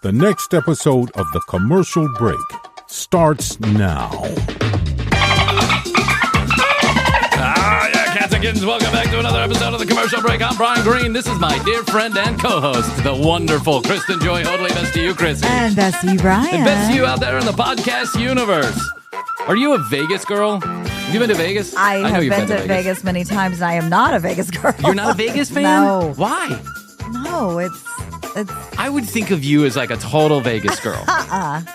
The next episode of The Commercial Break starts now. Cats and kittens, welcome back to another episode of The Commercial Break. I'm Bryan Green. This is my dear friend and co-host, the wonderful Kristen Joy Hoadley. Best to you, Chrissy. And best to you, Bryan. And best to you out there in the podcast universe. Are you a Vegas girl? Have you been to Vegas? I have been to Vegas many times, and I am not a Vegas girl. You're not a Vegas fan? No. Why? No, it's. I would think of you as like a total Vegas girl.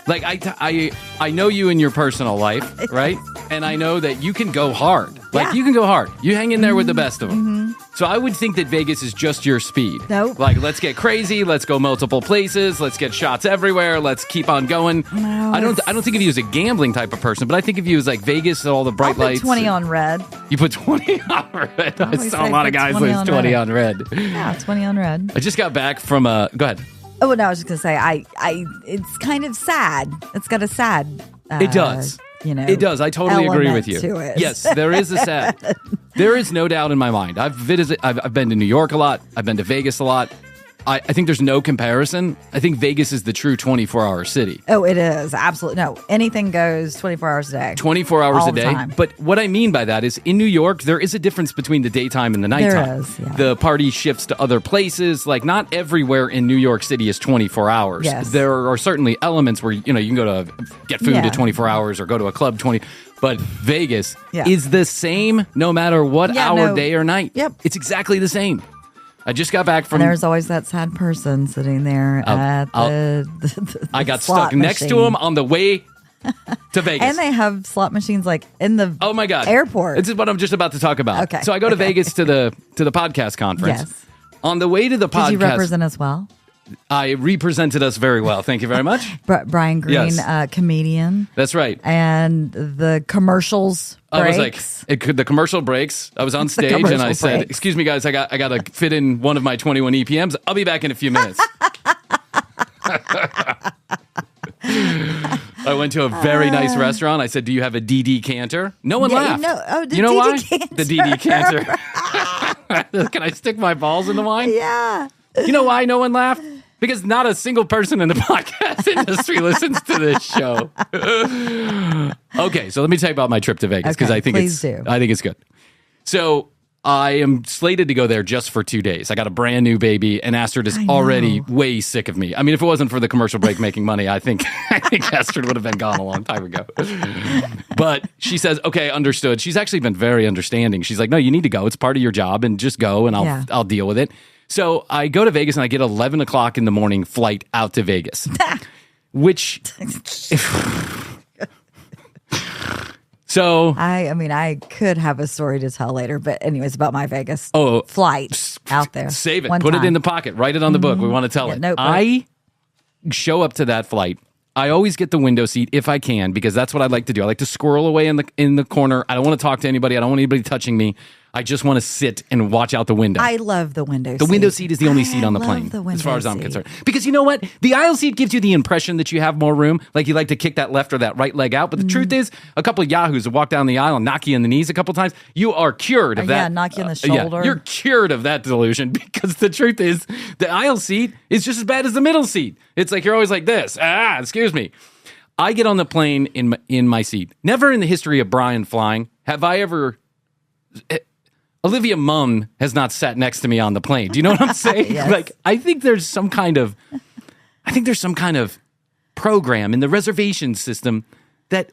Like I know you in your personal life, right? And I know that you can go hard. Like you can go hard. You hang in there with the best of them. So I would think that Vegas is just your speed. Nope. Like, let's get crazy. Let's go multiple places. Let's get shots everywhere. Let's keep on going. No, I don't think of you as a gambling type of person, but I think of you as like Vegas, all the bright lights. 20 on red. You put 20 on red. I saw a lot of guys lose 20 on red. Yeah, 20 on red. I just got back from go ahead. Oh, no, I was just going to say, it's kind of sad. It's got a sad. It does. It does. I totally agree with you. To it. Yes, there is a sad. There is no doubt in my mind. I've been to New York a lot. I've been to Vegas a lot. I think there's no comparison. I think Vegas is the true 24-hour city. Oh, it is. Absolutely. No, anything goes 24 hours a day. 24 hours all a day. The time. But what I mean by that is in New York, there is a difference between the daytime and the nighttime. There is, yeah. The party shifts to other places. Like, not everywhere in New York City is 24 hours. Yes. There are certainly elements where, you can go to get food at 24 hours or go to a club 20. But Vegas is the same no matter what hour, day, or night. Yep. It's exactly the same. I just got back from... And there's always that sad person sitting there at the I got slot stuck next to him on the way to Vegas. And they have slot machines like in the airport. This is what I'm just about to talk about. Okay. So I go to Vegas to the podcast conference. Yes. On the way to the podcast... Did you represent us well? I represented us very well. Thank you very much. Bryan Green, comedian. That's right. And the commercials breaks. I was like, the commercial breaks. I was on stage and I said, "Excuse me, guys, I got to fit in one of my 21 EPMs. I'll be back in a few minutes." I went to a very nice restaurant. I said, "Do you have a DD canter?" No one laughed. You know why? Canter. The DD canter. Can I stick my balls in the wine? Yeah. You know why no one laughed? Because not a single person in the podcast industry listens to this show. Okay, so let me tell you about my trip to Vegas because I think it's good. So I am slated to go there just for 2 days. I got a brand new baby, and Astrid is already way sick of me. I mean, if it wasn't for the commercial break making money, I think Astrid would have been gone a long time ago. But she says, "Okay, understood." She's actually been very understanding. She's like, "No, you need to go. It's part of your job, and just go, and I'll deal with it." So I go to Vegas and I get 11 o'clock in the morning flight out to Vegas, which, so I could have a story to tell later, but anyways, about my Vegas flight out there. Save it, put it in the pocket, write it on the book. We want to tell it. Notebook. I show up to that flight. I always get the window seat if I can because that's what I like to do. I like to squirrel away in the corner. I don't want to talk to anybody. I don't want anybody touching me. I just want to sit and watch out the window. I love the window seat. The window seat is the only seat on the plane, as far as I'm concerned. Because you know what? The aisle seat gives you the impression that you have more room, like you like to kick that left or that right leg out. But the truth is, a couple of yahoos walk down the aisle and knock you in the knees a couple times. You are cured of that. Yeah, knock you in the shoulder. You're cured of that delusion because the truth is, the aisle seat is just as bad as the middle seat. It's like you're always like this. Excuse me. I get on the plane in my seat. Never in the history of Bryan flying have I ever... Olivia Munn has not sat next to me on the plane. Do you know what I'm saying? Yes. Like, I think there's some kind of program in the reservation system that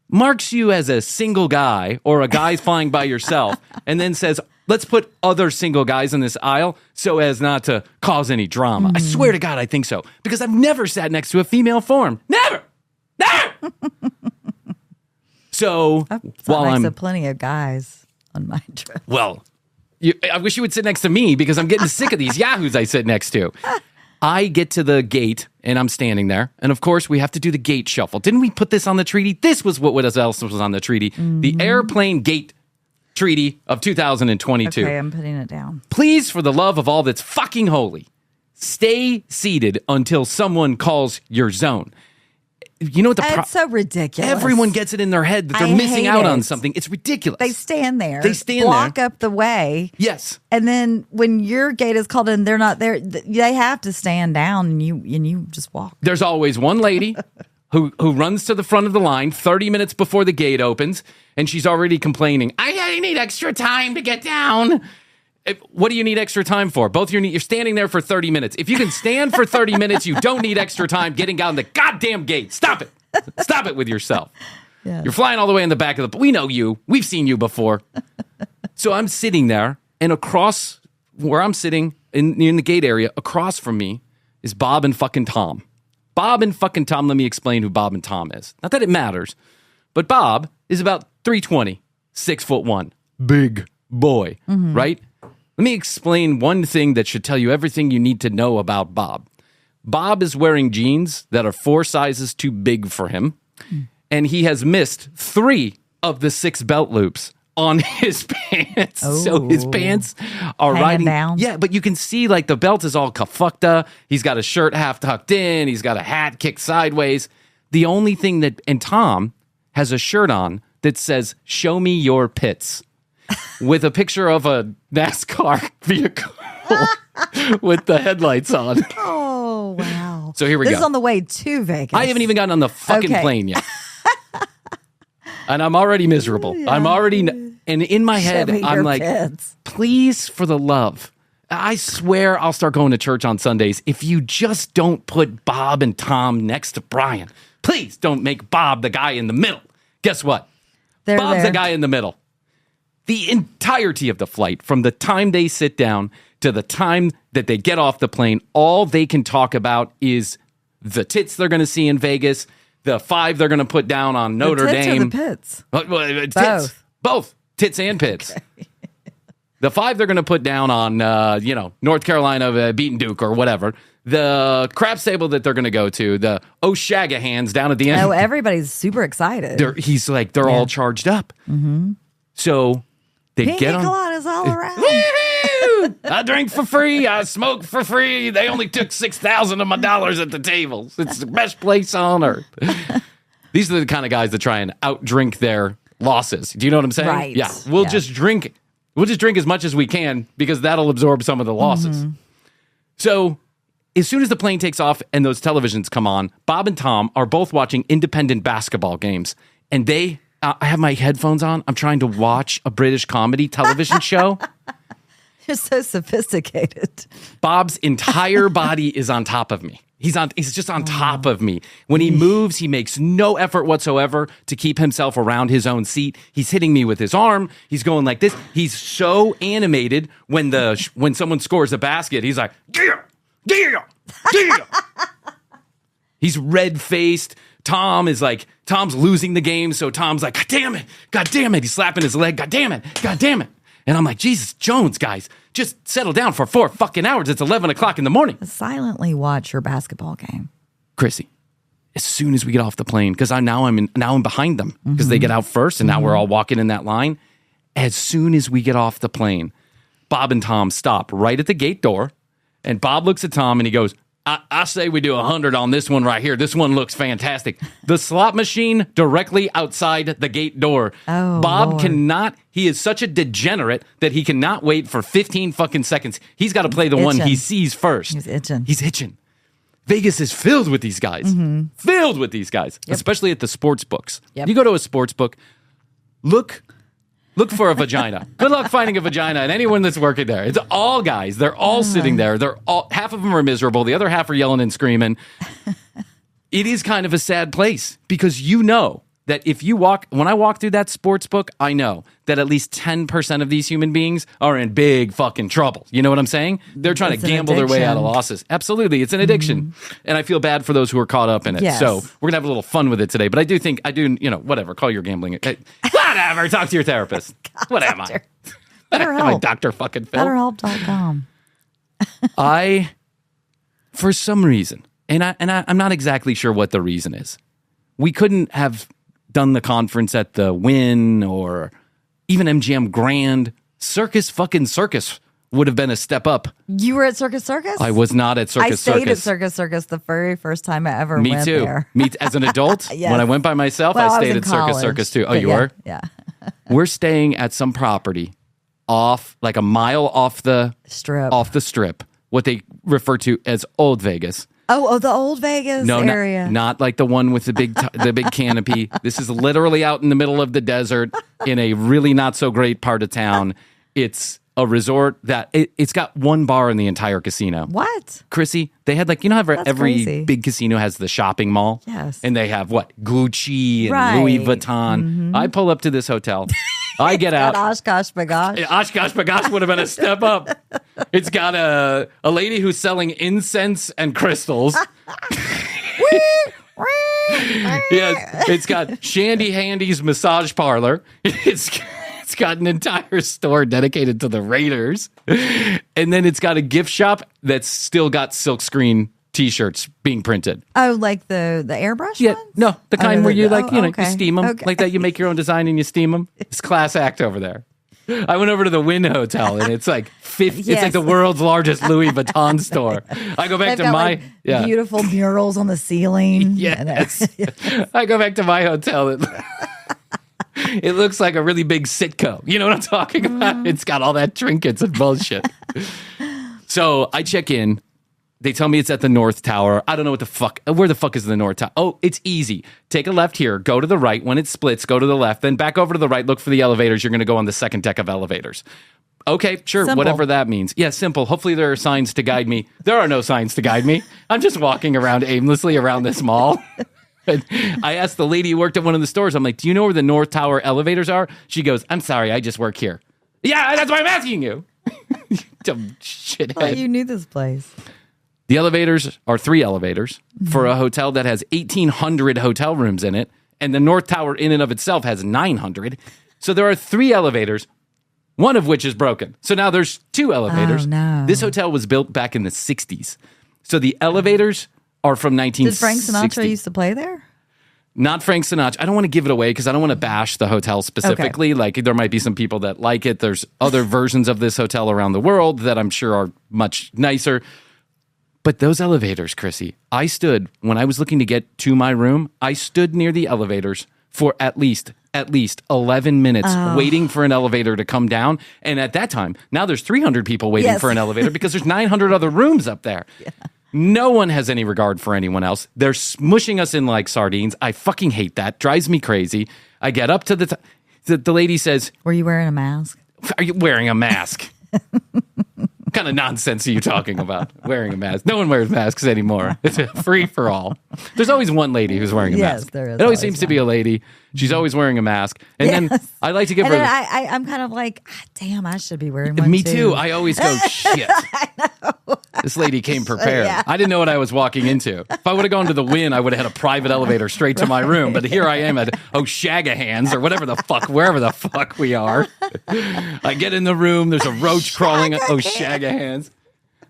marks you as a single guy or a guy flying by yourself and then says, let's put other single guys in this aisle so as not to cause any drama. I swear to God, I think so. Because I've never sat next to a female form. Never! So, while I'm... plenty of guys on my trip. Well, I wish you would sit next to me because I'm getting sick of these yahoos I sit next to. I get to the gate and I'm standing there. And of course, we have to do the gate shuffle. Didn't we put this on the treaty? This was what else was on the treaty. The airplane gate treaty of 2022. Okay, I'm putting it down. Please, for the love of all that's fucking holy, stay seated until someone calls your zone. you know what it's so ridiculous. Everyone gets it in their head that they're missing out on something. It's ridiculous. They stand there. Block up the way. Yes. And then when your gate is called in, they're not there. They have to stand down, and you just walk. There's always one lady who runs to the front of the line 30 minutes before the gate opens, and she's already complaining, I need extra time to get down. What do you need extra time for? You're standing there for 30 minutes. If you can stand for 30 minutes, you don't need extra time getting down the goddamn gate. Stop it. Stop it with yourself. Yes. You're flying all the way in the back of we know you. We've seen you before. So I'm sitting there, and across where I'm sitting in the gate area, across from me is Bob and fucking Tom. Bob and fucking Tom, let me explain who Bob and Tom is. Not that it matters, but Bob is about 320, 6'1", big boy, right? Let me explain one thing that should tell you everything you need to know about Bob. Bob is wearing jeans that are 4 sizes too big for him, and he has missed 3 of the 6 belt loops on his pants. Oh. So his pants are riding down. Yeah, but you can see like the belt is all kafukta. He's got a shirt half tucked in. He's got a hat kicked sideways. The only thing and Tom has a shirt on that says, "Show me your pits," with a picture of a NASCAR vehicle with the headlights on. Oh, wow. So here we go. This is on the way to Vegas. I haven't even gotten on the fucking plane yet. And I'm already miserable. Yeah. And in my head, I'm like, please, for the love, I swear I'll start going to church on Sundays if you just don't put Bob and Tom next to Bryan. Please don't make Bob the guy in the middle. Guess what? Bob's the guy in the middle. The entirety of the flight, from the time they sit down to the time that they get off the plane, all they can talk about is the tits they're going to see in Vegas, the 5 they're going to put down on Notre Dame. Or the pits? Tits. Both. Tits and pits. Okay. The 5 they're going to put down on, North Carolina beating Duke or whatever. The craps table that they're going to go to. The O'Shagahans down at the end. Oh, everybody's super excited. They're all charged up. Mm-hmm. So they get on. Coladas all around. I drink for free. I smoke for free. They only took $6,000 of my dollars at the tables. It's the best place on earth. These are the kind of guys that try and outdrink their losses. Do you know what I'm saying? Right. Yeah. We'll just drink. We'll just drink as much as we can because that'll absorb some of the losses. Mm-hmm. So as soon as the plane takes off and those televisions come on, Bob and Tom are both watching independent basketball games. And I have my headphones on. I'm trying to watch a British comedy television show. You're so sophisticated. Bob's entire body is on top of me. He's just on top of me. When he moves, he makes no effort whatsoever to keep himself around his own seat. He's hitting me with his arm. He's going like this. He's so animated when someone scores a basket. He's like, yeah. He's red-faced. Tom's losing the game, so Tom's like, God damn it. He's slapping his leg. God damn it. And I'm like, Jesus Jones, guys, just settle down for 4 fucking hours. It's 11 o'clock in the morning. Silently watch your basketball game. Chrissy, as soon as we get off the plane, because I'm behind them because they get out first, and now we're all walking in that line. As soon as we get off the plane, Bob and Tom stop right at the gate door, and Bob looks at Tom and he goes, I say we do 100 on this one right here. This one looks fantastic. The slot machine directly outside the gate door. Oh, Bob Lord. cannot. He is such a degenerate that he cannot wait for 15 fucking seconds. He's got to play the one he sees first. He's itching. Vegas is filled with these guys. Mm-hmm. Filled with these guys, especially at the sports books. Yep. You go to a sports book, look for a vagina. Good luck finding a vagina and anyone that's working there. It's all guys. They're all sitting there. Half of them are miserable. The other half are yelling and screaming. It is kind of a sad place because you know that when I walk through that sports book, I know that at least 10% of these human beings are in big fucking trouble. You know what I'm saying? They're trying to gamble their way out of losses. Absolutely. It's an addiction. Mm-hmm. And I feel bad for those who are caught up in it. Yes. So we're going to have a little fun with it today. But I do, whatever, call your gambling. Whatever, talk to your therapist. God, what am I? BetterHelp. Dr. fucking Phil. BetterHelp.com. For some reason, and I'm not exactly sure what the reason is, we couldn't have done the conference at the Wynn or even MGM Grand. Circus would have been a step up. You were at Circus Circus? I was not at Circus Circus. I stayed at Circus Circus the very first time I ever went there. Me too. As an adult, yes. When I went by myself, I stayed at Circus Circus too. Oh, you were? Yeah. We're staying at some property off, like a mile off the strip, what they refer to as Old Vegas. Oh, the Old Vegas area. Not like the one with the big canopy. This is literally out in the middle of the desert in a really not so great part of town. It's a resort that it's got one bar in the entire casino. What? Chrissy, they had like, you know how every crazy. Big casino has the shopping mall? Yes. And they have what? Gucci and Louis Vuitton. Mm-hmm. I pull up to this hotel. I get out. Oshkosh bagosh. Oshkosh bagosh would have been a step up. It's got a lady who's selling incense and crystals. Yes, it's got Shandy Handy's massage parlor. It's got an entire store dedicated to the Raiders. And then it's got a gift shop that's still got silkscreen T-shirts being printed. Oh, like the airbrush ones? No, the kind where you you steam them. Okay. Like that, you make your own design and you steam them. It's class act over there. I went over to the Wynn Hotel and it's like it's like the world's largest Louis Vuitton store. I go back to my beautiful murals on the ceiling. Yes. I go back to my hotel. It looks like a really big Sitco. You know what I'm talking about? It's got all that trinkets and bullshit. So I check in. They tell me it's at the North Tower. I don't know what the fuck. Where the fuck is the North Tower? Oh, it's easy. Take a left here. Go to the right. When it splits, go to the left. Then back over to the right. Look for the elevators. You're going to go on the second deck of elevators. Okay, sure. Simple. Whatever that means. Yeah, simple. Hopefully there are signs to guide me. There are no signs to guide me. I'm just walking around aimlessly around this mall. And I asked the lady who worked at one of the stores, I'm like, do you know where the North Tower elevators are? She goes, I'm sorry, I just work here. Yeah, that's why I'm asking you. Dumb shithead. Well, you knew this place. The elevators are 3 elevators for a hotel that has 1,800 hotel rooms in it, and the North Tower in and of itself has 900. So there are 3 elevators, one of which is broken. So now there's 2 elevators. Oh, no. This hotel was built back in the 60s. So the elevators are from 1960. Did Frank Sinatra used to play there? Not Frank Sinatra. I don't want to give it away because I don't want to bash the hotel specifically. Okay. Like there might be some people that like it. There's other versions of this hotel around the world that I'm sure are much nicer. But those elevators, Chrissy, I stood when I was looking to get to my room. I stood near the elevators for at least 11 minutes waiting for an elevator to come down. And at that time, now there's 300 people waiting for an elevator because there's 900 other rooms up there. Yeah. No one has any regard for anyone else. They're smushing us in like sardines. I fucking hate that. Drives me crazy. I get up to the lady says, were you wearing a mask? Are you wearing a mask? What kind of nonsense are you talking about? Wearing a mask. No one wears masks anymore. It's a free for all. There's always one lady who's wearing a mask. There is. It always seems to be a lady. She's always wearing a mask. And then I like to give her... I'm kind of like, damn, I should be wearing one Me too. I always go, shit. I know. This lady came prepared. Yeah. I didn't know what I was walking into. If I would have gone to the Wynn, I would have had a private elevator straight to my room. But here I am at O'Shagahands or whatever the fuck, wherever the fuck we are. I get in the room. There's a roach crawling. O'Shagahands.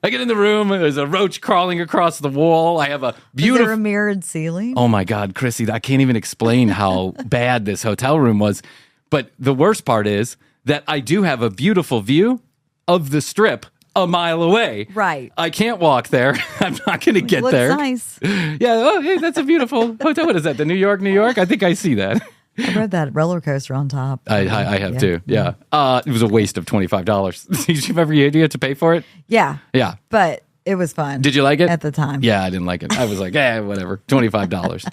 I get in the room. There's a roach crawling across the wall. I have a beautiful... Is there a mirrored ceiling? Oh my God, Chrissy, I can't even explain how bad this hotel room was. But the worst part is that I do have a beautiful view of the Strip a mile away. Right. I can't walk there. I'm not going to get there. Looks nice. Yeah. Oh, hey, that's a beautiful hotel. What is that? The New York? I think I see that. I rode that roller coaster on top. I have too. Yeah. It was a waste of $25. Did you have to pay for it? Yeah. Yeah. But it was fun. Did you like it? At the time. Yeah, I didn't like it. I was like, whatever. $25.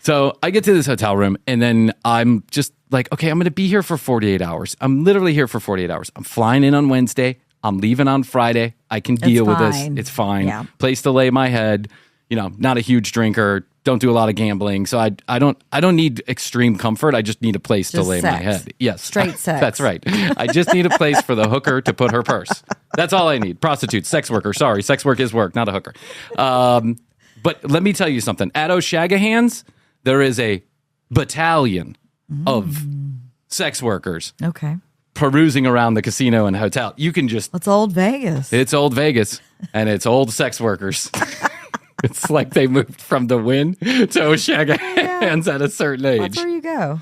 So I get to this hotel room and then I'm just like, okay, I'm going to be here for 48 hours. I'm literally here for 48 hours. I'm flying in on Wednesday. I'm leaving on Friday. I can deal with this. It's fine. Yeah. Place to lay my head. Not a huge drinker. Don't do a lot of gambling. So I don't need extreme comfort. I just need a place to lay my head. Yes. Straight sex. That's right. I just need a place for the hooker to put her purse. That's all I need. Prostitute, sex worker. Sorry, sex work is work, not a hooker. But let me tell you something. At O'Shagahands, there is a battalion of sex workers. Okay. Perusing around the casino and hotel. You can just... It's Old Vegas. It's Old Vegas. And it's old sex workers. It's like they moved from the Wynn to O'Shagahands at a certain age. That's where you go.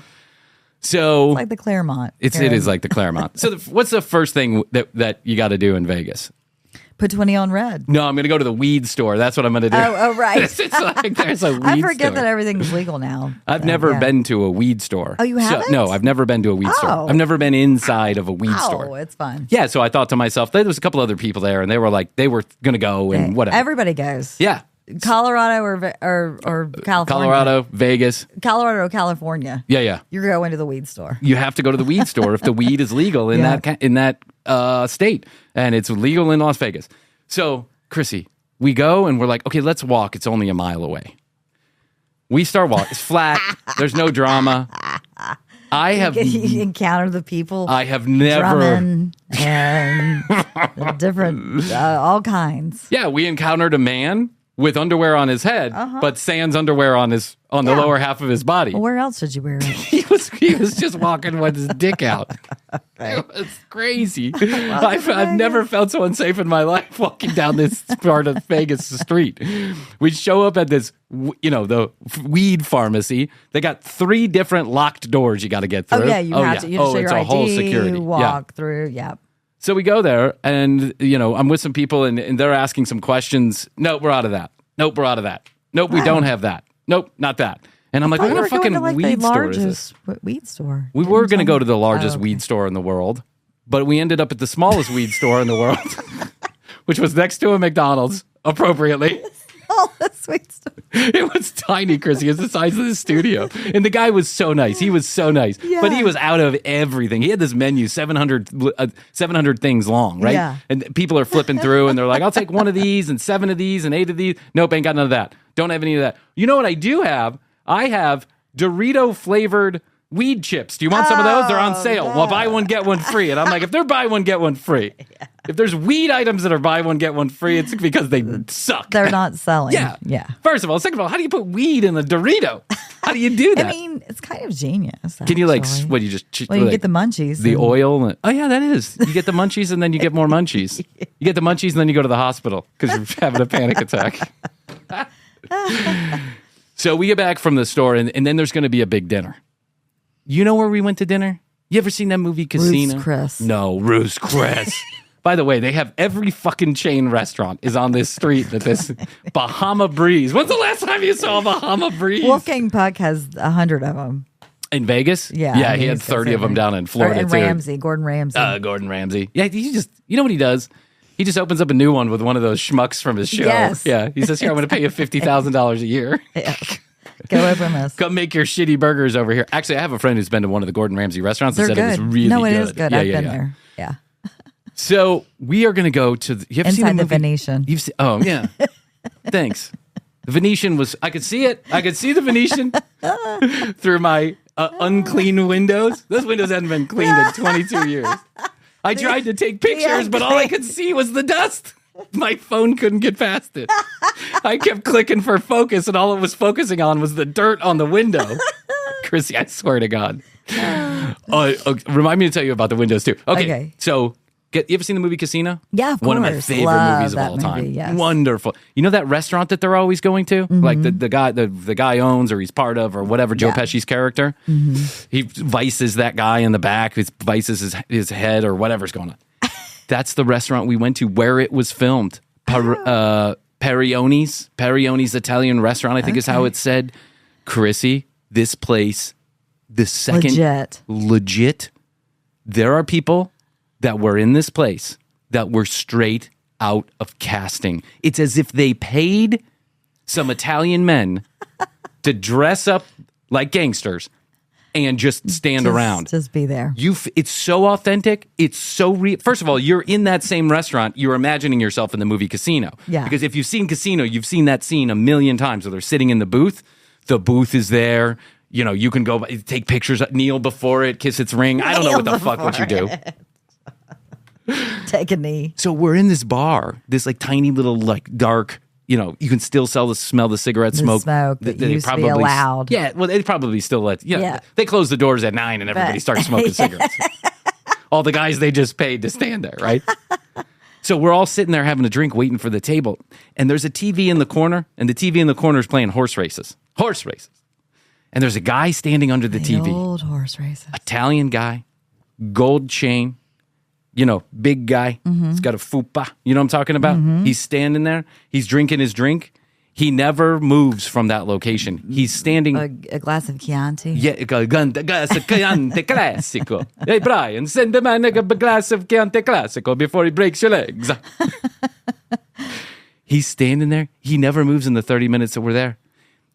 So it's like the Claremont. It is like the Claremont. So what's the first thing that you got to do in Vegas? Put 20 on red. No, I'm going to go to the weed store. That's what I'm going to do. Oh, right. It's like there's a weed store. I forget that everything's legal now. I've never been to a weed store. Oh, you haven't? No, I've never been to a weed store. I've never been inside of a weed store. Oh, it's fun. Yeah, so I thought to myself, there was a couple other people there, and they were going to go and whatever. Everybody goes. Yeah. Colorado or California. Colorado, Vegas. Colorado or California. Yeah. You're going to the weed store. You have to go to the weed store if the weed is legal in that state, and it's legal in Las Vegas. So, Chrissy, we go and we're like, okay, let's walk. It's only a mile away. We start walking. It's flat. There's no drama. You encounter the people. I have never drumming and different, all kinds. Yeah, we encountered a man with underwear on his head, but sans underwear on the lower half of his body. Well, where else did you wear it? He was just walking with his dick out. It was crazy. I've never felt so unsafe in my life walking down this part of Vegas street. We show up at this, the weed pharmacy. They got 3 different locked doors you got to get through. Oh, yeah, you have to. You have to show your ID, whole security. walk through, yeah. So we go there, and, I'm with some people, and they're asking some questions. Nope, we're out of that. Nope, we're out of that. Nope, we don't have that. Nope, not that. And I'm like, what kind of fucking weed store is this? Weed store. We were going to go to the largest weed store in the world, but we ended up at the smallest weed store in the world, which was next to a McDonald's, appropriately. Oh, that's weed store. It was tiny, Chrissy. It's the size of the studio. And the guy was so nice. He was so nice. Yeah. But he was out of everything. He had this menu, 700 things long, right? Yeah. And people are flipping through, and they're like, I'll take 1 of these and 7 of these and 8 of these. Nope, ain't got none of that. Don't have any of that. You know what I do have? I have Dorito-flavored weed chips. Do you want some of those? They're on sale. Well, buy one, get one free. And I'm like, if they're buy one, get one free. Yeah. If there's weed items that are buy one, get one free, it's because they suck. They're not selling. Yeah. First of all. Second of all, how do you put weed in a Dorito? How do you do that? I mean, it's kind of genius. Actually. Can you you just... Well, you get the munchies. The oil. Oh, yeah, that is. You get the munchies and then you get more munchies. You get the munchies and then you go to the hospital because you're having a panic attack. So we get back from the store, and then there's going to be a big dinner. You know where we went to dinner? You ever seen that movie Casino? Ruth's Chris. No, Ruth's Chris. By the way, they have every fucking chain restaurant is on this street that this Bahama Breeze. When's the last time you saw Bahama Breeze? Wolfgang Puck has 100 of them. In Vegas? Yeah. He had 30 of them down in Florida, too. Gordon Ramsay. Gordon Ramsay. Yeah, you know what he does? He just opens up a new one with one of those schmucks from his show. Yes. Yeah. He says, here, I'm going to pay you $50,000 a year. Yeah. Go open this. Come make your shitty burgers over here. Actually, I have a friend who's been to one of the Gordon Ramsay restaurants and said good. it was really good. No, it is good. I've been there. Yeah. So we are going to go to you have Inside seen the Venetian. You've seen, oh, yeah. Thanks. The Venetian was, I could see it. I could see the Venetian through my unclean windows. Those windows hadn't been cleaned in 22 years. I tried to take pictures, but all I could see was the dust. My phone couldn't get past it. I kept clicking for focus, and all it was focusing on was the dirt on the window. Chrissy, I swear to God. Remind me to tell you about the windows, too. Okay. So, you ever seen the movie Casino? Yeah, of course. One of my favorite movies of all time. Yes. Wonderful. You know that restaurant that they're always going to? Mm-hmm. Like the guy owns or he's part of or whatever, Joe Pesci's character? Mm-hmm. He vices that guy in the back. He vices his head or whatever's going on. That's the restaurant we went to where it was filmed. Perione's Italian restaurant, I think is how it's said. Chrissy, this place, the second... Legit. There are people that were in this place that were straight out of casting. It's as if they paid some Italian men to dress up like gangsters and just stand around. Just be there. It's so authentic. It's so real. First of all, you're in that same restaurant. You're imagining yourself in the movie Casino. Yeah. Because if you've seen Casino, you've seen that scene a million times where they're sitting in the booth. The booth is there. You know, you can go take pictures, kneel before it, kiss its ring. I don't know what you do. Take a knee. So we're in this bar, this like tiny little like dark, you know, you can still smell the cigarette smoke. That used to be allowed. Yeah, well, they probably still let, they close the doors at 9 and everybody starts smoking cigarettes. All the guys they just paid to stand there, right? So we're all sitting there having a drink, waiting for the table. And there's a TV in the corner, and the TV in the corner is playing horse races. And there's a guy standing under the TV. Old horse races. Italian guy, gold chain, big guy. He's got a fupa. You know what I'm talking about? He's standing there. He's drinking his drink. He never moves from that location. He's standing. A glass of Chianti. Yeah, a glass of Chianti Classico. Hey, Bryan, send the man a glass of Chianti Classico before he breaks your legs. He's standing there. He never moves in the 30 minutes that we're there.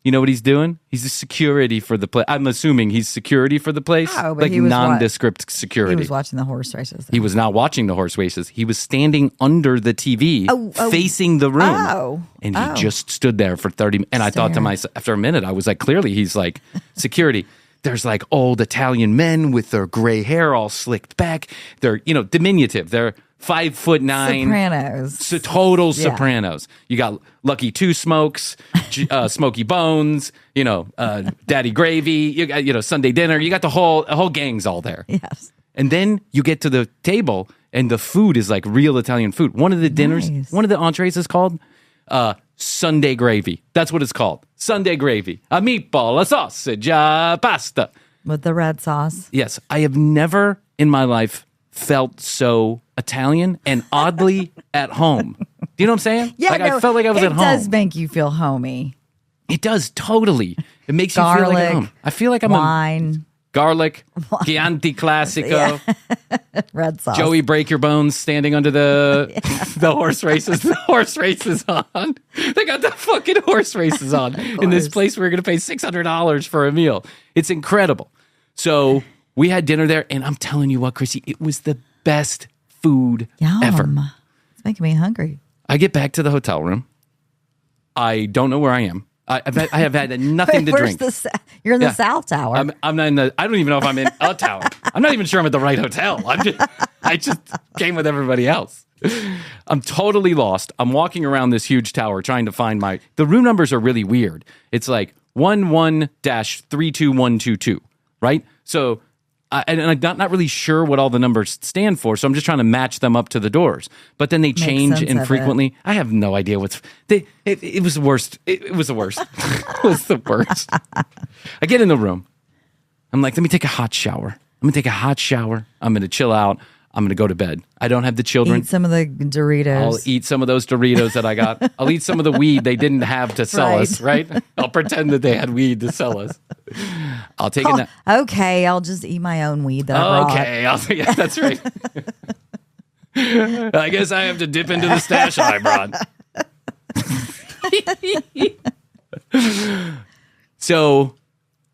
You know what he's doing? He's the security for the place. I'm assuming he's security for the place. Oh, but he was nondescript security. He was watching the horse races. He was not watching the horse races. He was standing under the TV, facing the room. And he just stood there for 30 minutes. And I thought to myself, after a minute, I was like, clearly he's like security. There's like old Italian men with their gray hair all slicked back. They're, diminutive. They're 5'9". Sopranos. Total sopranos. You got Lucky Two Smokes, Smoky Bones, Daddy Gravy, you got, Sunday Dinner. You got the whole gang's all there. Yes. And then you get to the table and the food is like real Italian food. One of the dinners, one of the entrees is called Sunday Gravy. That's what it's called. Sunday Gravy. A meatball, a sausage, pasta. With the red sauce. Yes. I have never in my life felt so Italian and oddly at home. Do you know what I'm saying? Yeah, I felt like I was at home. It does make you feel homey. It does, totally. It makes you feel like at home. I feel like I'm wine. Garlic, Chianti Classico, red sauce. Joey Break Your Bones standing under the horse races. The horse races on. They got the fucking horse races on in this place. We're going to pay $600 for a meal. It's incredible. So we had dinner there, and I'm telling you what, Chrissy, it was the best food ever. It's making me hungry. I get back to the hotel room. I don't know where I am. I have had nothing to drink. You're in the South Tower. I'm not in the. I don't even know if I'm in a tower. I'm not even sure I'm at the right hotel. I just came with everybody else. I'm totally lost. I'm walking around this huge tower trying to find the room numbers are really weird. It's like 11-32122, right? So and I'm not really sure what all the numbers stand for, so I'm just trying to match them up to the doors. But then they change infrequently. I have no idea it was the worst. It was the worst. It was the worst. I get in the room. I'm like, let me take a hot shower. I'm going to chill out. I'm going to go to bed. I don't have the children. Eat some of the Doritos. I'll eat some of those Doritos that I got. I'll eat some of the weed they didn't have to sell us, right? I'll pretend that they had weed to sell us. I'll take it. Okay, I'll just eat my own weed that I brought. Okay, yeah, that's right. I guess I have to dip into the stash I brought. So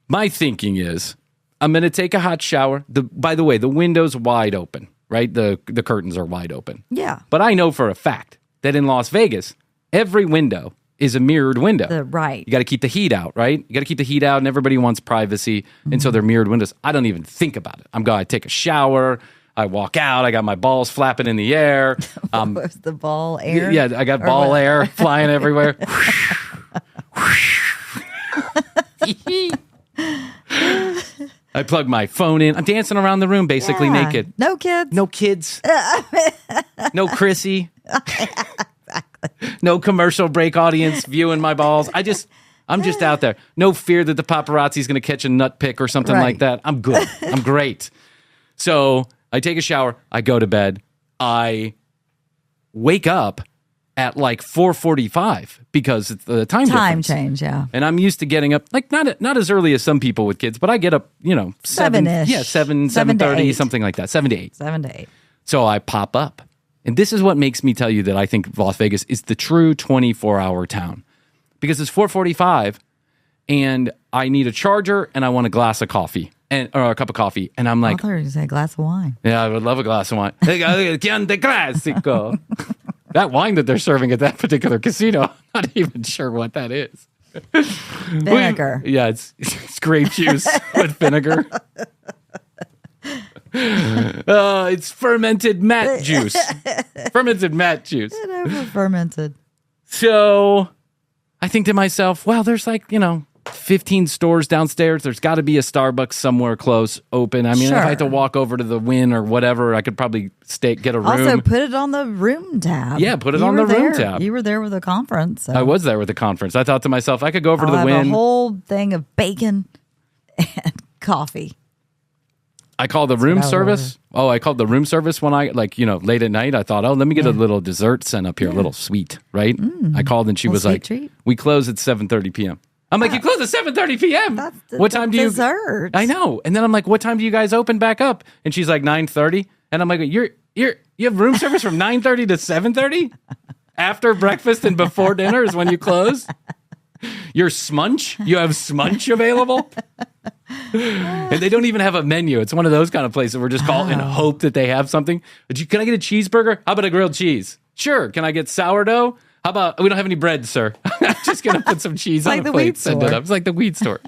my thinking is I'm going to take a hot shower. By the way, the window's wide open. Right? The curtains are wide open. Yeah. But I know for a fact that in Las Vegas, every window is a mirrored window. Right. You got to keep the heat out, right? You got to keep the heat out, and everybody wants privacy. And so they're mirrored windows. I don't even think about it. I take a shower. I walk out. I got my balls flapping in the air. Was the ball air? Yeah, I got ball air flying everywhere. I plug my phone in. I'm dancing around the room basically naked. No kids. No kids. No Chrissy. No commercial break audience viewing my balls. I'm just out there. No fear that the paparazzi's going to catch a nut pick or something like that. I'm good. I'm great. So I take a shower. I go to bed. I wake up at like 4:45 because it's the time difference. Change, yeah. And I'm used to getting up like not as early as some people with kids, but I get up, 7-ish. Yeah, 7:30, something like that. 7 to 8. 7 to 8. So I pop up. And this is what makes me tell you that I think Las Vegas is the true 24-hour town. Because it's 4:45 and I need a charger and I want a glass of coffee or a cup of coffee. And I'm like, I thought you were going to say a glass of wine. Yeah, I would love a glass of wine. Chianti Classico. That wine that they're serving at that particular casino, I'm not even sure what that is. Vinegar. It's grape juice with vinegar. It's fermented mat juice. Fermented mat juice. It over-fermented. So I think to myself, well, there's 15 stores downstairs. There's got to be a Starbucks somewhere close open. I mean, if I had to walk over to the Wynn or whatever, I could probably get a room. Also, put it on the room tab. Yeah, put it on the room tab. You were there with the conference. So. I was there with the conference. I thought to myself, I could go over to the I'll Wynn. have a whole thing of bacon. and coffee. I called the room service. Oh, I called the room service when I, late at night. I thought, let me get a little dessert sent up here, a little sweet, right? I called and she was like, treat. We close at 7:30 p.m. I'm like, you close at 7:30 p.m.? What time do you... Dessert. I know. And then I'm like, what time do you guys open back up? And she's like, 9:30. And I'm like, you have room service from 9:30 to 7:30? After breakfast and before dinner is when you close? You're Smunch? You have Smunch available? And they don't even have a menu. It's one of those kind of places where just call and hope that they have something. Can I get a cheeseburger? How about a grilled cheese? Sure. Can I get sourdough? How about, we don't have any bread, sir. I'm just going to put some cheese on a plate. Send it up. It's like the weed store.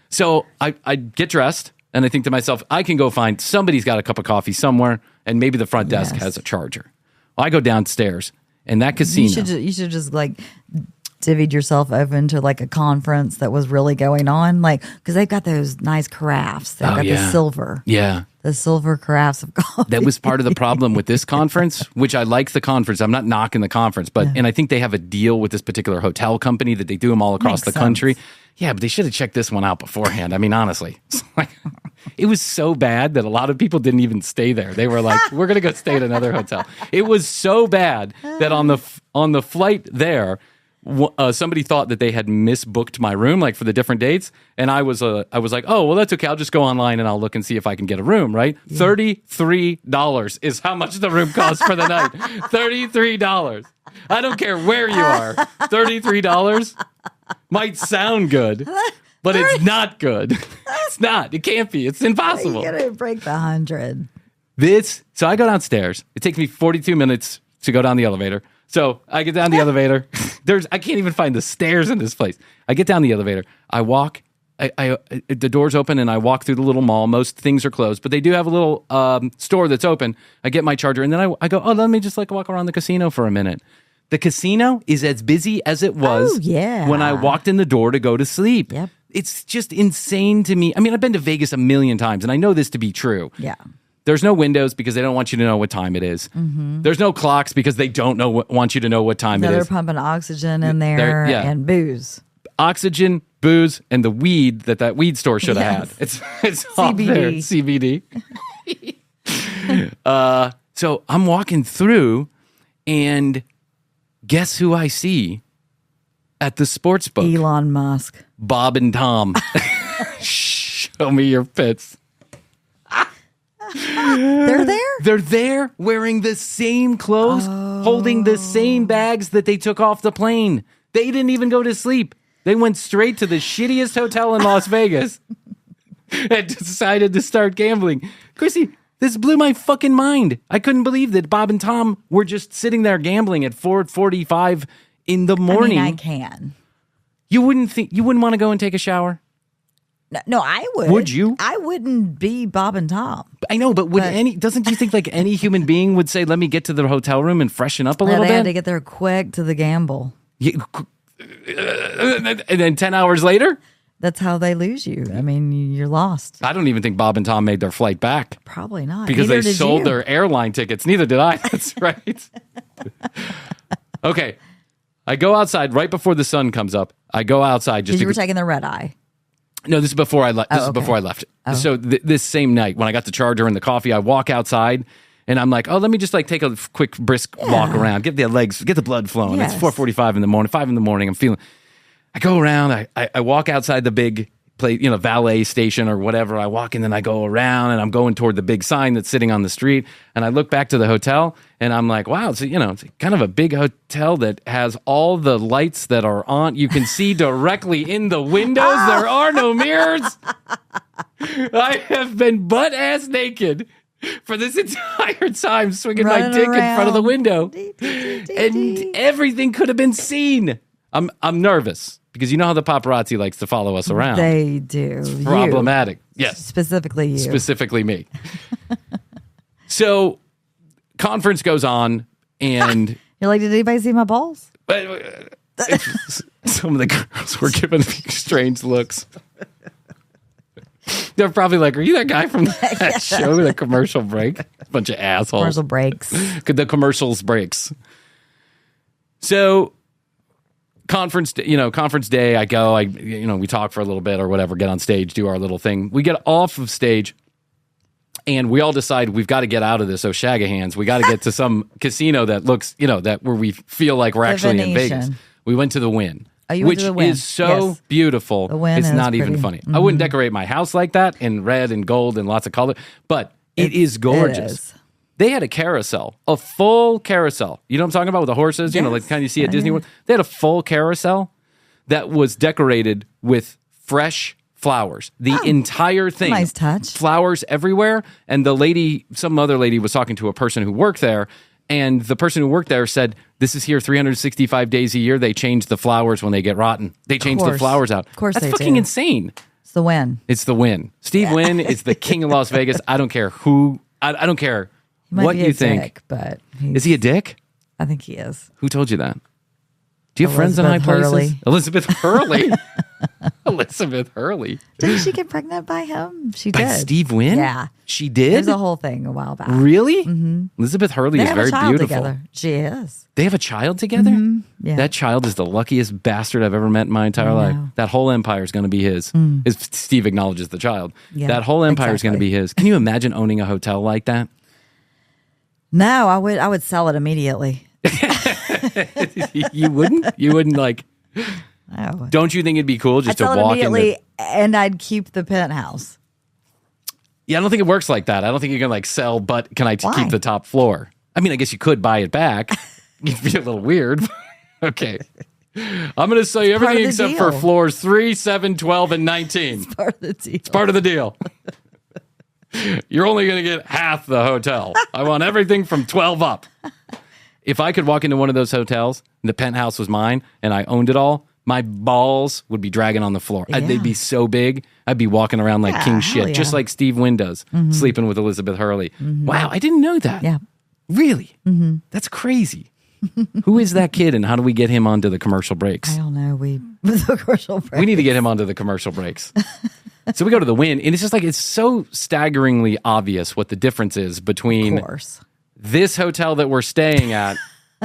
So I get dressed and I think to myself, I can go find somebody's got a cup of coffee somewhere and maybe the front desk has a charger. Well, I go downstairs and that casino. You should just divvied yourself open to like a conference that was really going on, because they've got those nice carafes. They've got the silver. Yeah. The silver carafes of coffee. That was part of the problem with this conference, which I like the conference. I'm not knocking the conference, and I think they have a deal with this particular hotel company that they do them all across the country. Yeah, but they should have checked this one out beforehand. I mean, honestly, it was so bad that a lot of people didn't even stay there. They were like, we're going to go stay at another hotel. It was so bad that on the flight there, somebody thought that they had misbooked my room, for the different dates, and I was like, oh well, that's okay. I'll just go online and I'll look and see if I can get a room. Right, $33 is how much the room costs for the night. $33. I don't care where you are. $33 might sound good, but it's not good. It's not. It can't be. It's impossible. You gotta break the 100. So I go downstairs. It takes me 42 minutes to go down the elevator. So I get down the elevator. I can't even find the stairs in this place. I get down the elevator. I walk. The door's open and I walk through the little mall. Most things are closed, but they do have a little store that's open. I get my charger and then I go, let me just walk around the casino for a minute. The casino is as busy as it was when I walked in the door to go to sleep. Yep. It's just insane to me. I mean, I've been to Vegas a million times and I know this to be true. Yeah. There's no windows because they don't want you to know what time it is. Mm-hmm. There's no clocks because they don't want you to know what time it is. They're pumping oxygen in there and booze. Oxygen, booze, and the weed that weed store should have had. It's all there. CBD. So I'm walking through, and guess who I see at the sports book? Elon Musk. Bob and Tom. Show me your pits. They're there? They're there wearing the same clothes, holding the same bags that they took off the plane. They didn't even go to sleep. They went straight to the shittiest hotel in Las Vegas and decided to start gambling. Chrissy, this blew my fucking mind. I couldn't believe that Bob and Tom were just sitting there gambling at 4:45 in the morning. I mean, I can. You wouldn't want to go and take a shower? No, I would. Would you? I wouldn't be Bob and Tom. I know, but doesn't you think any human being would say, let me get to the hotel room and freshen up a little bit? They had to get there quick to the gamble. And then 10 hours later? That's how they lose you. I mean, you're lost. I don't even think Bob and Tom made their flight back. Probably not. Because they sold their airline tickets. Neither did I. That's right. Okay. I go outside right before the sun comes up. I go outside just because you were taking the red eye. No, this is before I left. This is before I left. Oh. So this same night, when I got the charger and the coffee, I walk outside and I'm like, let me just take a quick brisk walk around, get the blood flowing. Yes. It's 4:45 in the morning, 5 in the morning. I go around. I walk outside the big place, valet station or whatever. I walk and then I go around and I'm going toward the big sign that's sitting on the street. And I look back to the hotel and I'm like, wow, it's kind of a big hotel that has all the lights that are on. You can see directly in the windows. There are no mirrors. I have been butt-ass naked for this entire time, swinging my dick in front of the window. And everything could have been seen. I'm nervous. Because you know how the paparazzi likes to follow us around. They do. It's problematic. Yes. Specifically you. Specifically me. So, conference goes on, and... You're like, did anybody see my balls? Some of the girls were giving me strange looks. They're probably like, are you that guy from that show, the commercial break? Bunch of assholes. Commercial breaks. The commercials breaks. So... conference day, I go, we talk for a little bit or whatever, get on stage, do our little thing. We get off of stage and we all decide we've got to get out of this O'Shagahans. We got to get to some casino that looks, that where we feel like we're actually in Vegas. We went to the Wynn. Oh, you went to the Wynn. Is so beautiful. The Wynn it's is not pretty. even funny. I wouldn't decorate my house like that in red and gold and lots of color, but it is gorgeous. It is. They had a carousel, a full carousel. You know what I'm talking about with the horses? Yes. Like kind of you see at Disney World. They had a full carousel that was decorated with fresh flowers. The entire thing. Nice touch. Flowers everywhere. And some other lady was talking to a person who worked there. And the person who worked there said, this is here 365 days a year. They change the flowers when they get rotten. They change the flowers out. Of course That's they fucking do. insane. It's the Wynn. It's the Wynn. Steve Wynn is the king of Las Vegas. I don't care who. I don't care what you think. Dick, but is he a dick? I think he is. Who told you that? Do you have friends in high places? Elizabeth Hurley. Elizabeth Hurley. Didn't she get pregnant by him? She did. By Steve Wynn? Yeah. She did? There's a whole thing a while back. Really? Mm-hmm. Elizabeth Hurley is very beautiful. Together. She is. They have a child together? Mm-hmm. Yeah. That child is the luckiest bastard I've ever met in my entire life. That whole empire is going to be his. If Steve acknowledges the child. Yeah, that whole empire is going to be his. Can you imagine owning a hotel like that? No, I would sell it immediately. You wouldn't? You wouldn't like... No. Don't you think it'd be cool just I'd to sell it walk immediately, and I'd keep the penthouse. Yeah, I don't think it works like that. I don't think you can like sell, but can I keep the top floor? I mean, I guess you could buy it back. It'd be a little weird. Okay. I'm going to sell you everything except for floors 3, 7, 12, and 19. It's part of the deal. It's part of the deal. You're only going to get half the hotel. I want everything from 12 up. If I could walk into one of those hotels and the penthouse was mine and I owned it all, my balls would be dragging on the floor. Yeah. They'd be so big. I'd be walking around like king shit, just like Steve Wynn does, sleeping with Elizabeth Hurley. Wow, I didn't know that. Yeah. Really? That's crazy. Who is that kid and how do we get him onto the commercial breaks? I don't know. The commercial breaks. We need to get him onto the commercial breaks. So we go to the Wynn, and it's just like, it's so staggeringly obvious what the difference is between this hotel that we're staying at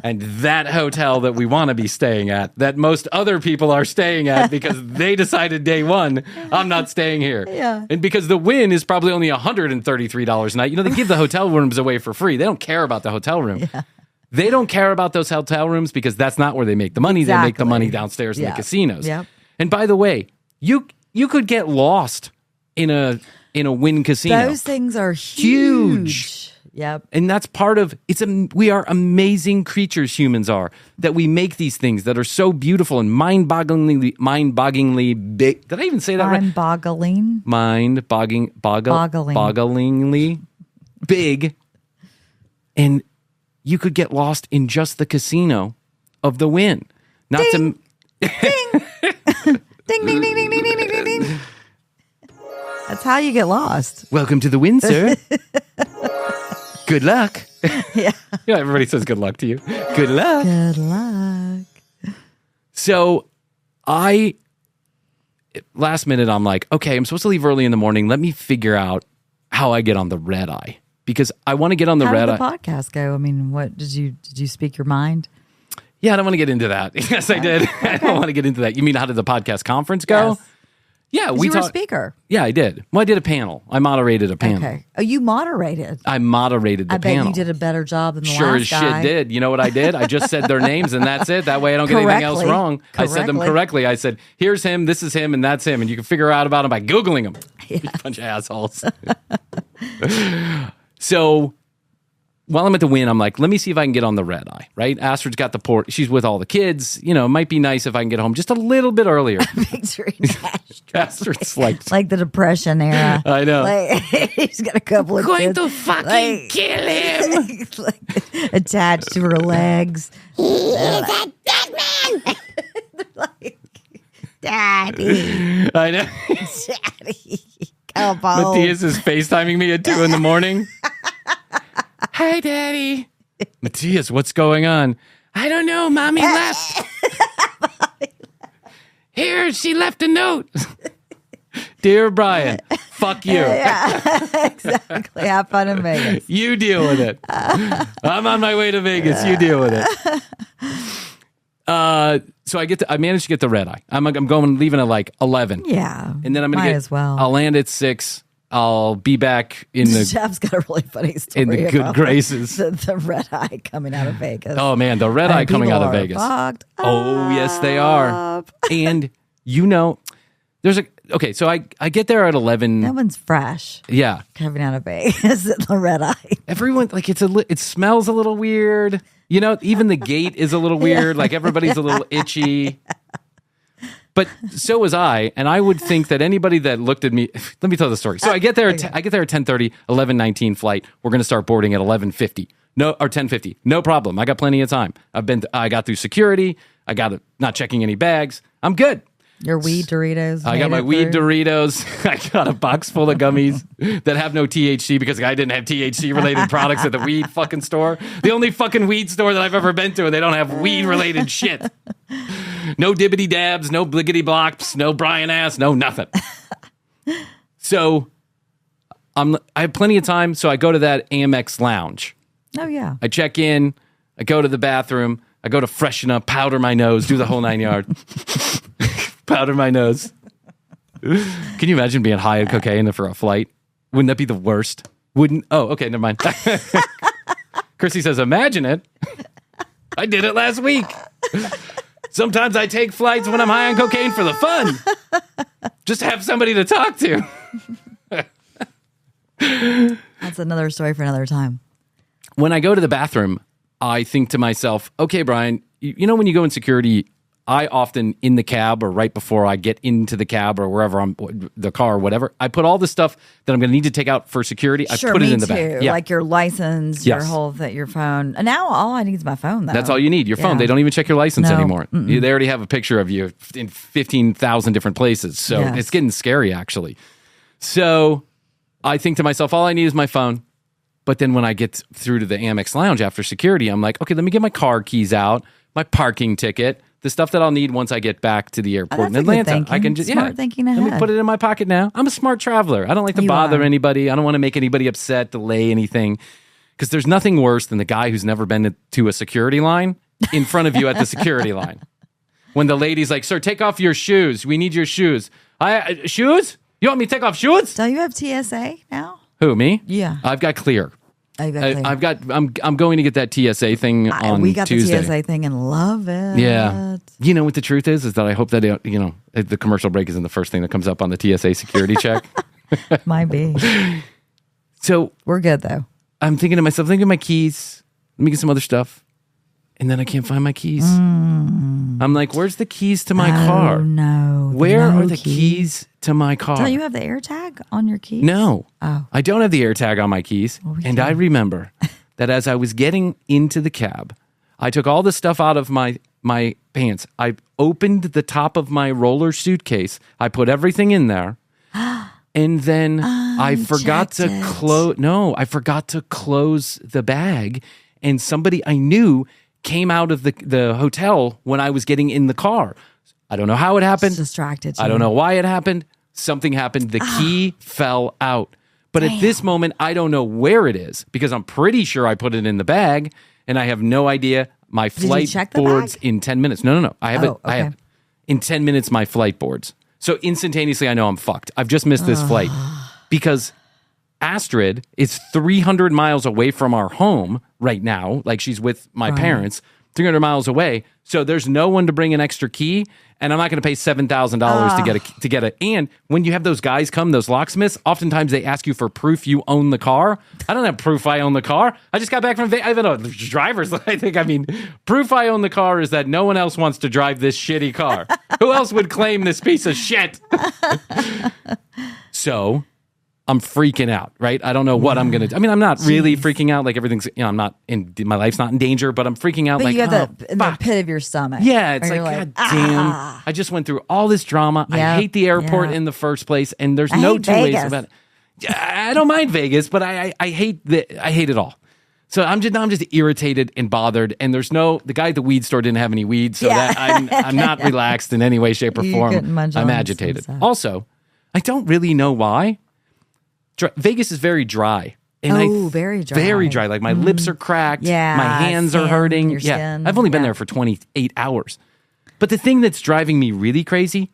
and that hotel that we want to be staying at, that most other people are staying at because they decided day one, I'm not staying here. Yeah. And because the Wynn is probably only $133 a night. You know, they give the hotel rooms away for free. They don't care about the hotel room. Yeah. They don't care about those hotel rooms because that's not where they make the money. Exactly. They make the money downstairs in the casinos. Yep. And by the way, you could get lost in a Wynn casino. Those things are huge. Yep. And that's part of we are amazing creatures, humans are, that we make these things that are so beautiful and mind-bogglingly big. Did I even say that right? Bogglingly big. And you could get lost in just the casino of the Wynn. Not ding. to ding. Ding ding ding ding ding ding ding ding. That's how you get lost. Welcome to the Wynn, sir. Good luck. Yeah. You know, everybody says good luck to you. Good luck. Good luck. So last minute, I'm like, okay, I'm supposed to leave early in the morning. Let me figure out how I get on the red eye because I want to get on the red eye. How did the podcast go? I mean, what did you speak your mind? Yeah, I don't want to get into that. Yes, I did. Okay. I don't want to get into that. You mean how did the podcast conference go? Yes. Yeah, you were a speaker. Yeah, I did. Well, I did a panel. I moderated a panel. Okay. Oh, you moderated. I moderated the panel. I bet you did a better job than the sure last as guy. shit did. You know what I did? I just said their names and that's it. That way I don't get anything else wrong. I said them correctly. I said, here's him, this is him, and that's him. And you can figure out about him by Googling him. Yeah. You bunch of assholes. So while I'm at the Wynn, I'm like, let me see if I can get on the red eye, right? Astrid's got the port. She's with all the kids. You know, it might be nice if I can get home just a little bit earlier. Astrid's like the Depression era. I know. Like, he's got a couple of going kids. to fucking kill him. Attached to her legs. He's a dead man. Like, Daddy. I know. Daddy. Come on. Matthias is FaceTiming me at 2 a.m. Hi, Daddy. Matthias, what's going on? I don't know. Mommy left. Here, she left a note. Dear Bryan, fuck you. Yeah, exactly. Have fun in Vegas. You deal with it. I'm on my way to Vegas. You deal with it. So I managed to get the red eye. I'm leaving at like 11. Yeah. And then I'm going to as well. I'll land at 6. I'll be back in the... Jeff's got a really funny story in the good graces. The red eye coming out of Vegas. Oh, man, the red eye coming out of Vegas. Oh, yes, they are. And, there's okay, so I get there at 11. That one's fresh. Yeah. Coming out of Vegas, the red eye. Everyone, like, it smells a little weird. Even the gate is a little weird. Like, everybody's a little itchy. But so was I, and I would think that anybody that looked at me... Let me tell the story. So I get there at 10:30, 11:19 flight. We're going to start boarding at 11:50. Or 10:50. No problem. I got plenty of time. I got through security. I got not checking any bags. I'm good. Your weed Doritos. I got my weed Doritos. I got a box full of gummies that have no THC because I didn't have THC-related products at the weed fucking store. The only fucking weed store that I've ever been to, and they don't have weed-related shit. No dibbity dabs, no bliggity blocks, no Bryan ass, no nothing. So I have plenty of time, so I go to that Amex lounge. Oh, yeah. I check in, I go to the bathroom, I go to freshen up, powder my nose, do the whole 9 yards. Powder my nose. Can you imagine being high on cocaine for a flight? Wouldn't that be the worst? Wouldn't? Oh, okay, never mind. Chrissy says, imagine it. I did it last week. Sometimes I take flights when I'm high on cocaine for the fun. Just have somebody to talk to. That's another story for another time. When I go to the bathroom, I think to myself, okay, Bryan, when you go in security, I often in the cab or right before I get into the cab or wherever I'm, the car or whatever, I put all the stuff that I'm going to need to take out for security. I put it in the bag. Yeah. Like your license, your whole thing, your phone. And now all I need is my phone, though. That's all you need, your phone. They don't even check your license anymore. They already have a picture of you in 15,000 different places. So it's getting scary, actually. So I think to myself, all I need is my phone. But then when I get through to the Amex lounge after security, I'm like, okay, let me get my car keys out, my parking ticket, the stuff that I'll need once I get back to the airport in Atlanta. I can just smart thinking ahead. Let me put it in my pocket now. I'm a smart traveler. I don't like to bother anybody. I don't want to make anybody upset, delay anything. Because there's nothing worse than the guy who's never been to a security line in front of you at the security line. When the lady's like, sir, take off your shoes. We need your shoes. Shoes? You want me to take off shoes? Do you have TSA now? Who, me? Yeah. I've got clear. Oh, you got clear. I'm going to get that TSA thing on Tuesday. We got the TSA thing and love it. Yeah. You know what the truth is that I hope that, the commercial break isn't the first thing that comes up on the TSA security check. Might be. So. We're good, though. I'm thinking to myself, my keys. Let me get some other stuff. And then I can't find my keys. I'm like, where's the keys to my car? No. Where are the keys to my car? Don't you have the AirTag on your keys? No. Oh. I don't have the AirTag on my keys. And I remember that as I was getting into the cab, I took all the stuff out of my pants. I opened the top of my roller suitcase. I put everything in there. And then I forgot to close. No, I forgot to close the bag. And somebody I knew came out of the hotel when I was getting in the car. I don't know how it happened. Just distracted you. I don't know why it happened. Something happened. The key fell out. But at this moment, I don't know where it is because I'm pretty sure I put it in the bag and I have no idea. My flight boards in 10 minutes. No. I have it. I have in 10 minutes my flight boards. So instantaneously, I know I'm fucked. I've just missed this flight because Astrid is 300 miles away from our home right now. Like she's with my parents, 300 miles away. So there's no one to bring an extra key. And I'm not going to pay $7,000 to get it. And when you have those guys come, those locksmiths, oftentimes they ask you for proof you own the car. I don't have proof I own the car. I just got back from I don't know, driver's. Proof I own the car is that no one else wants to drive this shitty car. Who else would claim this piece of shit? So I'm freaking out, right? I don't know what I'm going to do. I mean, I'm not really freaking out. Like everything's, I'm not my life's not in danger, but I'm freaking out. But like, you have the pit of your stomach. Yeah. It's like, God damn. I just went through all this drama. Yep. I hate the airport in the first place. And there's no two ways about it. I don't mind Vegas, but I hate it all. So I'm just irritated and bothered. And the guy at the weed store didn't have any weed. So that I'm not relaxed in any way, shape, or form. I'm agitated. Also, I don't really know why. Vegas is very dry. And very dry. Very dry. Like my lips are cracked. Yeah, my hands are hurting. Your skin. I've only been there for 28 hours. But the thing that's driving me really crazy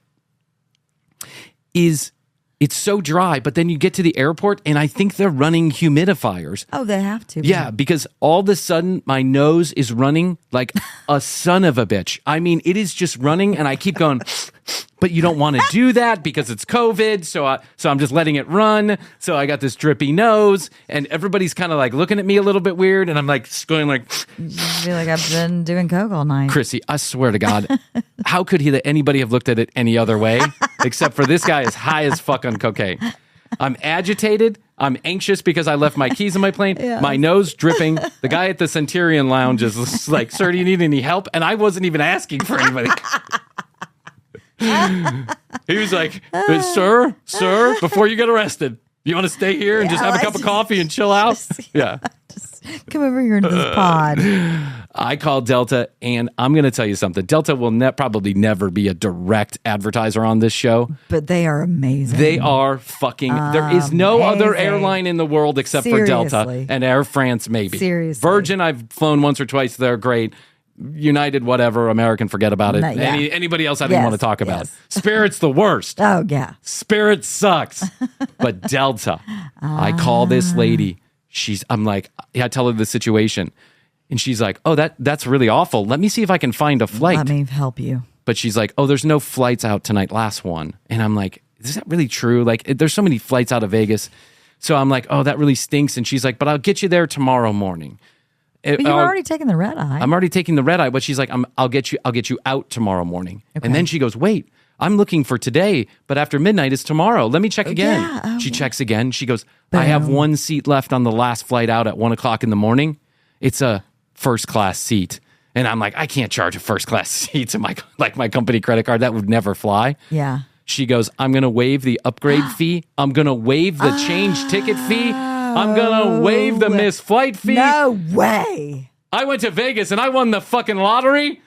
is it's so dry, but then you get to the airport and I think they're running humidifiers. Oh, they have to. Yeah, because all of a sudden my nose is running like a son of a bitch. I mean, it is just running and I keep going, but you don't want to do that because it's COVID. So I'm just letting it run. So I got this drippy nose and everybody's kind of like looking at me a little bit weird. And I'm like going like, I feel like I've been doing coke all night. Chrissy, I swear to God, how could anybody have looked at it any other way except for this guy is high as fuck on cocaine. I'm agitated. I'm anxious because I left my keys in my plane. Yeah. My nose dripping. The guy at the Centurion Lounge is like, sir, do you need any help? And I wasn't even asking for anybody. He was like, sir, before you get arrested, you want to stay here and just have a cup of coffee and chill out? Yeah. Just come over here into this pod. I called Delta, and I'm going to tell you something. Delta will probably never be a direct advertiser on this show. But they are amazing. They are fucking... there is no other airline in the world except for Delta and Air France, maybe. Seriously. Virgin, I've flown once or twice. They're great. United, whatever, American, forget about it. Anybody else I didn't want to talk about. Spirit's the worst. Oh, yeah. Spirit sucks. But Delta, I call this lady. I'm like, I tell her the situation. And she's like, oh, that's really awful. Let me see if I can find a flight. Let me help you. But she's like, oh, there's no flights out tonight, last one. And I'm like, is that really true? Like, there's so many flights out of Vegas. So I'm like, oh, that really stinks. And she's like, but I'll get you there tomorrow morning. But you're already taking the red eye. I'm already taking the red eye, but she's like, I'll get you out tomorrow morning. Okay. And then she goes, wait, I'm looking for today, but after midnight is tomorrow. Let me check again. Yeah. She checks again. She goes, I have one seat left on the last flight out at 1:00 in the morning. It's a first class seat. And I'm like, I can't charge a first class seat to my company credit card. That would never fly. Yeah. She goes, I'm going to waive the upgrade fee. I'm going to waive the change ticket fee. I'm going to waive the missed flight fee. No way. I went to Vegas and I won the fucking lottery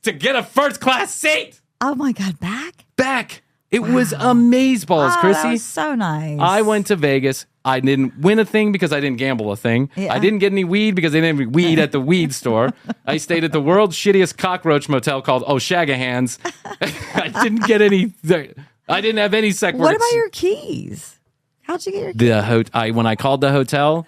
to get a first class seat. Oh my God, back? It was amazeballs, Chrissy. That was so nice. I went to Vegas. I didn't win a thing because I didn't gamble a thing. Yeah. I didn't get any weed because they didn't have weed at the weed store. I stayed at the world's shittiest cockroach motel called O'Shagahan's. I didn't get any. I didn't have any sex. What about your keys? How'd you get your keys? When I called the hotel,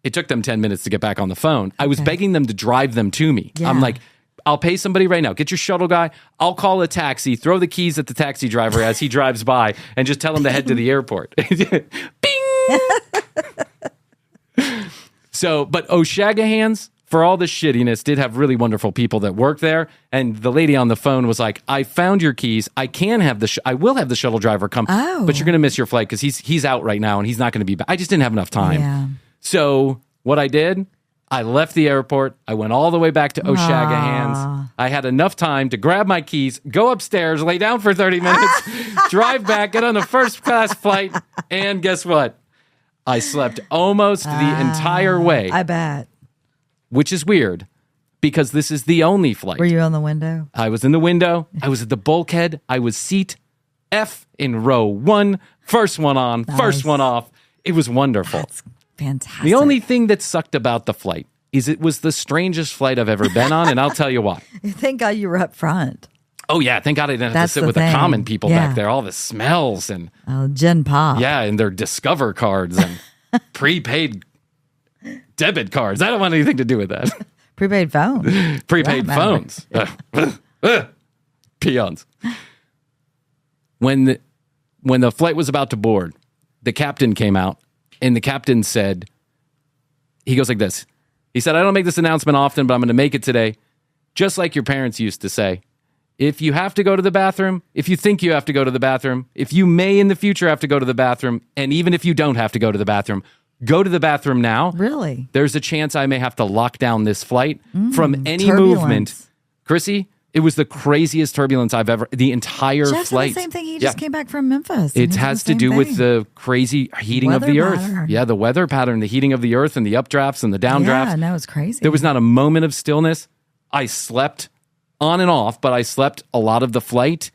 it took them 10 minutes to get back on the phone. Okay. I was begging them to drive them to me. Yeah. I'm like, I'll pay somebody right now. Get your shuttle guy. I'll call a taxi. Throw the keys at the taxi driver as he drives by and just tell him to head to the airport. Bing! But O'Shagahan's, for all the shittiness, did have really wonderful people that work there. And the lady on the phone was like, I found your keys. I will have the shuttle driver come, but you're going to miss your flight because he's out right now and he's not going to be back. I just didn't have enough time. Yeah. So what I did, I left the airport. I went all the way back to O'Shagahan's. I had enough time to grab my keys, go upstairs, lay down for 30 minutes, drive back, get on a first class flight. And guess what? I slept almost the entire way. I bet. Which is weird because this is the only flight. Were you on the window? I was in the window. I was at the bulkhead. I was seat F in row 1. First one on, first one off. It was wonderful. That's fantastic. The only thing that sucked about the flight is it was the strangest flight I've ever been on, and I'll tell you why. Thank God you were up front. Oh, yeah. Thank God I didn't have to sit with the common people back there. All the smells and... Gin pop. Yeah, and their Discover cards and prepaid debit cards. I don't want anything to do with that. Prepaid phones. Prepaid phones. Peons. When the flight was about to board, the captain came out, and the captain said, he goes like this. He said, I don't make this announcement often, but I'm going to make it today. Just like your parents used to say. If you have to go to the bathroom, if you think you have to go to the bathroom, if you may in the future have to go to the bathroom, and even if you don't have to go to the bathroom, go to the bathroom now. Really? There's a chance I may have to lock down this flight from any movement. Chrissy, it was the craziest turbulence I've ever, the entire Jeff's flight. The same thing. He just came back from Memphis. It has to do with the crazy heating of the earth. Yeah, the weather pattern, the heating of the earth and the updrafts and the downdrafts. Yeah, no, it's crazy. There was not a moment of stillness. I slept on and off, but I slept a lot of the flight,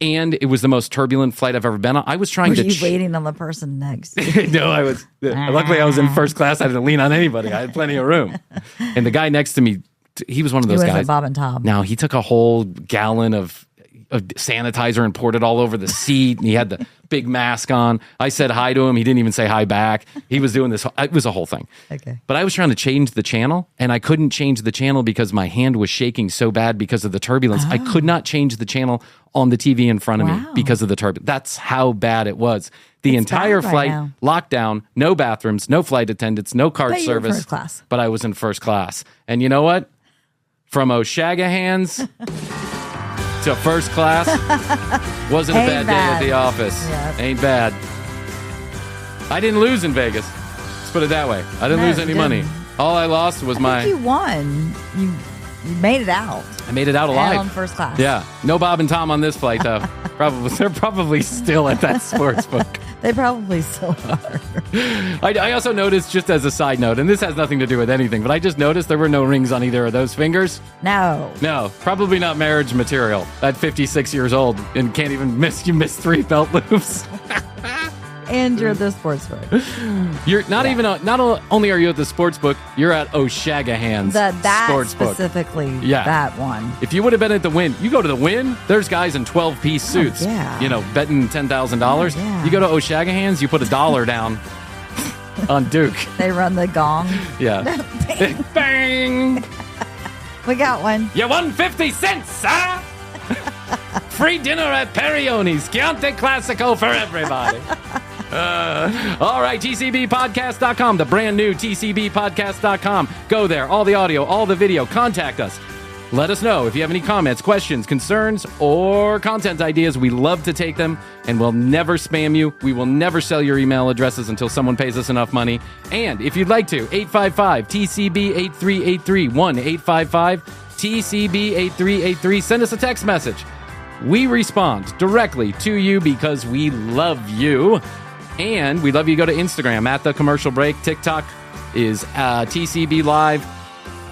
and it was the most turbulent flight I've ever been on. I was trying to... Were you waiting on the person next? No, I was... Luckily, I was in first class. I didn't lean on anybody. I had plenty of room. And the guy next to me he was one of those guys. Bob and Tom. Now, he took a whole gallon of sanitizer and poured it all over the seat, and he had the big mask on. I said hi to him. He didn't even say hi back. He was doing this. It was a whole thing. Okay. But I was trying to change the channel, and I couldn't change the channel because my hand was shaking so bad because of the turbulence. I could not change the channel on the TV in front of me because of the turbulence. That's how bad it was. The entire flight, lockdown, no bathrooms, no flight attendants, no cart service. You were first class. But I was in first class. And you know what? From O'Shagahans to first class wasn't a bad day at the office. Yep. Ain't bad. I didn't lose in Vegas. Let's put it that way. I didn't lose any money. All I lost was I think you won. You made it out. I made it out alive. And on first class. Yeah. No Bob and Tom on this flight, though. They're probably still at that sports book. They probably still are. I also noticed, just as a side note, and this has nothing to do with anything, but I just noticed there were no rings on either of those fingers. No, probably not marriage material at 56 years old and can't even you missed 3 belt loops. And you're at the sports book. You're not only are you at the sports book, you're at O'Shagahans sports specifically, book. that one. If you would have been at the Wynn, you go to the Wynn, there's guys in 12-piece suits, betting $10,000. Yeah. You go to O'Shagahans, you put $1 down on Duke. They run the gong. Yeah. Bang. Bang. We got one. You won 50 cents, huh? Free dinner at Perioni's. Chianti Classico for everybody. All right, tcbpodcast.com, the brand new tcbpodcast.com. Go there. All the audio, all the video. Contact us. Let us know if you have any comments, questions, concerns, or content ideas. We love to take them, and we'll never spam you. We will never sell your email addresses until someone pays us enough money. And if you'd like to, 855-TCB-8383, 1-855-TCB-8383. Send us a text message. We respond directly to you because we love you. And we love you. Go to Instagram at The Commercial Break. TikTok is TCB Live.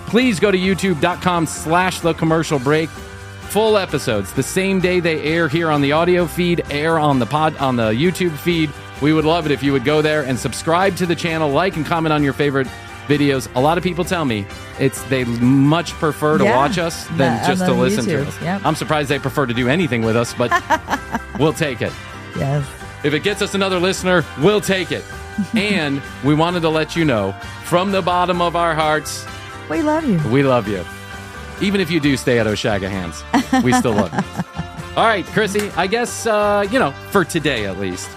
Please go to youtube.com/The Commercial Break. Full episodes the same day they air here on the audio feed, air on the YouTube feed. We would love it if you would go there and subscribe to the channel, like and comment on your favorite videos. A lot of people tell me they much prefer to watch us than just to listen to us. Yep. I'm surprised they prefer to do anything with us, but we'll take it. Yes. If it gets us another listener, we'll take it. And we wanted to let you know, from the bottom of our hearts, we love you. We love you. Even if you do stay at O'Shagahans, we still love you. All right, Chrissy, I guess, for today at least,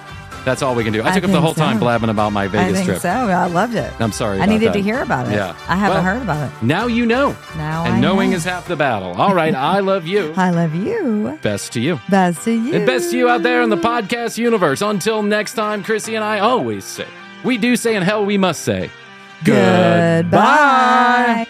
that's all we can do. I took up the whole time blabbing about my Vegas trip. I think so. I loved it. I'm sorry I needed to hear about it. Yeah. I haven't heard about it. Now you know. And knowing is half the battle. All right, I love you. I love you. Best to you. Best to you. And best to you out there in the podcast universe. Until next time, Chrissy and I always say, we do say, and hell we must say, goodbye.